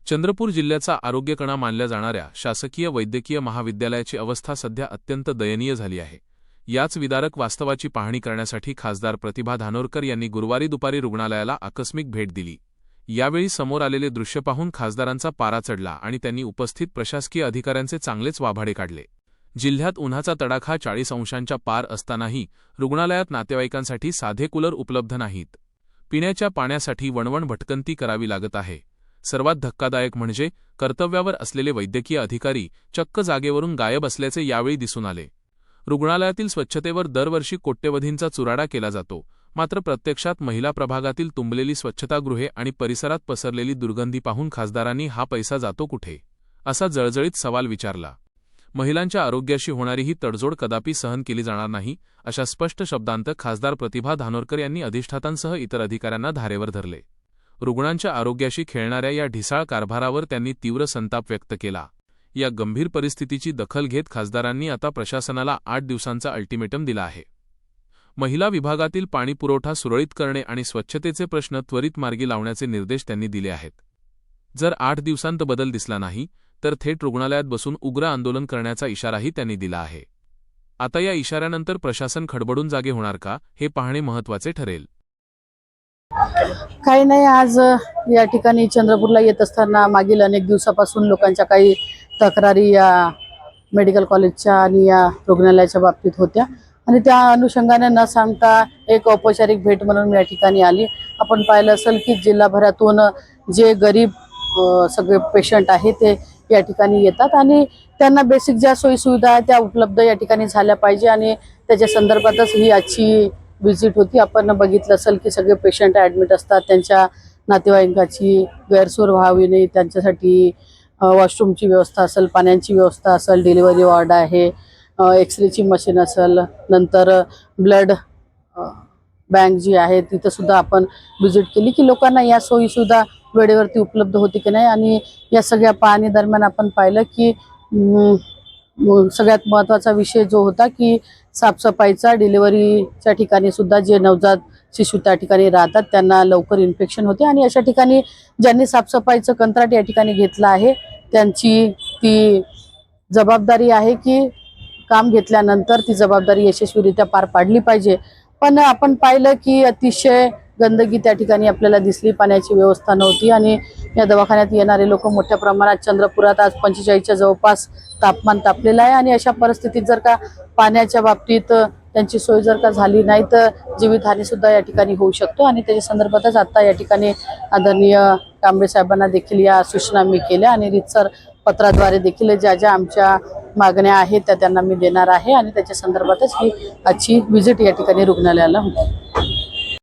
चंद्रपूर जिल्ह्याचा आरोग्यकणा मानल्या जाणाऱ्या शासकीय वैद्यकीय महाविद्यालयाची अवस्था सध्या अत्यंत दयनीय झाली आहे। याच विदारक वास्तवाची पाहणी करण्यासाठी खासदार प्रतिभा धानोरकर यांनी गुरुवारी दुपारी रुग्णालयाला आकस्मिक भेट दिली। यावेळी समोर आलेले दृश्य पाहून खासदारांचा पारा चढला आणि त्यांनी उपस्थित प्रशासकीय अधिकाऱ्यांचे चांगलेच वाभाडे काढले। जिल्ह्यात उन्हाचा तडाखा 40 अंशांच्या पार असतानाही रुग्णालयात नातेवाईकांसाठी साधे कूलर उपलब्ध नाहीत। पिण्याच्या पाण्यासाठी वणवण भटकंती करावी लागत आहे। सर्वात धक्कादायक म्हणजे कर्तव्यावर असलेले वैद्यकीय अधिकारी चक्क जागेवरून गायब असल्याचे यावेळी दिसून आले। रुग्णालयातील स्वच्छतेवर दरवर्षी कोट्यवधींचा चुराडा केला जातो, मात्र प्रत्यक्षात महिला प्रभागातील तुंबलेली स्वच्छतागृहे आणि परिसरात पसरलेली दुर्गंधी पाहून खासदारांनी हा पैसा जातो कुठे, असा जळजळीत सवाल विचारला। महिलांच्या आरोग्याशी होणारी ही तडजोड कदापि सहन केली जाणार नाही, अशा स्पष्ट शब्दांत खासदार प्रतिभा धानोरकर यांनी अधिष्ठातांसह इतर अधिकाऱ्यांना धारेवर धरले। रुग्णांच्या आरोग्याशी खेळणाऱ्या या ढिसाळ कारभारावर त्यांनी तीव्र संताप व्यक्त केला। या गंभीर परिस्थितीची दखल घेत खासदारांनी आता प्रशासनाला 8 दिवसांचा अल्टिमेटम दिला आहे। महिला विभागातील पाणीपुरवठा सुरळीत करणे आणि स्वच्छतेचे प्रश्न त्वरित मार्गी लावण्याचे निर्देश त्यांनी दिले आहेत। जर 8 दिवसांत बदल दिसला नाही तर थेट रुग्णालयात बसून उग्र आंदोलन करण्याचा इशाराही त्यांनी दिला आहे। आता या इशाऱ्यानंतर प्रशासन खडबडून जागे होणार का, हे पाहणे महत्त्वाचे ठरेल। काही नाही, आज या ठिकाणी चंद्रपूरला येत असताना मागील अनेक दिवसापासून लोकांच्या काही तक्रारी या मेडिकल कॉलेजच्या आणि या रुग्णालयाच्या बाबतीत होत्या आणि त्या अनुषंगाने न सांगता एक औपचारिक भेट म्हणून या ठिकाणी आली। आपण पाहिलं असेल की जिल्हाभरातून जे गरीब सगळे पेशंट आहेत ते या ठिकाणी येतात आणि त्यांना बेसिक ज्या सोयी सुविधा आहेत त्या उपलब्ध या ठिकाणी झाल्या पाहिजे आणि त्याच्या संदर्भातच ही आजची विजिट होती। आपण बघितलं असेल की सगळे पेशंट ॲडमिट असतात, त्यांच्या नातेवाईकांची गैरसोय व्हावी नाही, त्यांच्यासाठी वॉशरूमची व्यवस्था असेल, पाण्याची व्यवस्था असेल, डिलिव्हरी वॉर्ड आहे, एक्सरेची मशीन असेल, नंतर ब्लड बँक जी आहे तिथं सुद्धा आपण विजिट केली की लोकांना या सोयी सुविधा वेळेवरती उपलब्ध होती की नाही। आणि या सगळ्या पाहणी दरम्यान आपण पाहिलं की सगळ्यात महत्त्वाचा विषय जो होता की साफसफाईचा, डिलिव्हरीच्या ठिकाणी सुद्धा जे नवजात शिशु त्या ठिकाणी राहतात त्यांना लवकर इन्फेक्शन होते आणि अशा ठिकाणी ज्यांनी साफसफाईचं कंत्राट या ठिकाणी घेतलं आहे त्यांची ती जबाबदारी आहे की काम घेतल्यानंतर ती जबाबदारी यशस्वीरित्या पार पाडली पाहिजे। पण आपण पाहिलं की अतिशय गंदगी त्या ठिकाणी आपल्याला दिसली, पाण्याची व्यवस्था नव्हती आणि या दवाखान्यात येणारे लोक मोठ्या प्रमाणात, चंद्रपुरात आज 45च्या जवळपास तापमान तापलेलं आहे आणि अशा परिस्थितीत जर का पाण्याच्या बाबतीत त्यांची सोय जर का झाली नाही तर जीवितहानी सुद्धा या ठिकाणी होऊ शकतो आणि त्याच्या संदर्भातच आता या ठिकाणी आदरणीय कांबळे साहेबांना देखील या सूचना मी केल्या आणि रीतसर पत्राद्वारे देखील ज्या ज्या आमच्या मागण्या आहेत त्या त्यांना मी देणार आहे आणि त्याच्या संदर्भातच ही आजची व्हिजिट या ठिकाणी रुग्णालयाला होती।